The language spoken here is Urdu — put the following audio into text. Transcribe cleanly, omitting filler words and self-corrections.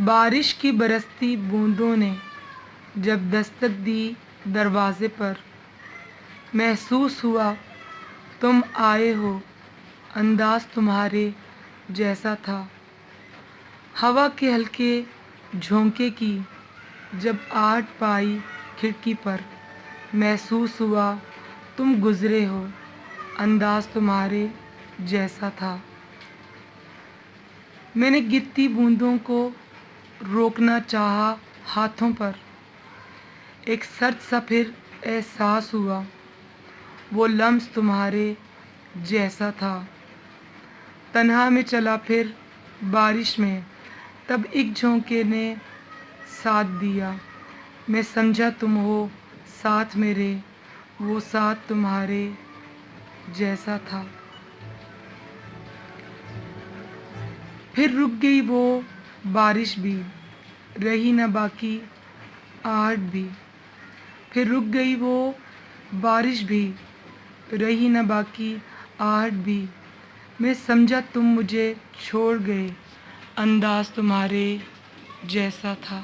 بارش کی برستی بوندوں نے جب دستک دی دروازے پر، محسوس ہوا تم آئے ہو، انداز تمہارے جیسا تھا۔ ہوا کے ہلکے جھونکے کی جب آہٹ پائی کھڑکی پر، محسوس ہوا تم گزرے ہو، انداز تمہارے جیسا تھا۔ میں نے گرتی بوندوں کو روکنا چاہا ہاتھوں پر، ایک سرد سا پھر احساس ہوا وہ لمس تمہارے جیسا تھا۔ تنہا میں چلا پھر بارش میں، تب ایک جھونکے نے ساتھ دیا، میں سمجھا تم ہو ساتھ میرے، وہ ساتھ تمہارے جیسا تھا۔ پھر رک گئی وہ بارش بھی، رہی نہ باقی آہٹ بھی۔ پھر رک گئی وہ بارش بھی، رہی نہ باقی آہٹ بھی۔ میں سمجھا تم مجھے چھوڑ گئے، انداز تمہارے جیسا تھا۔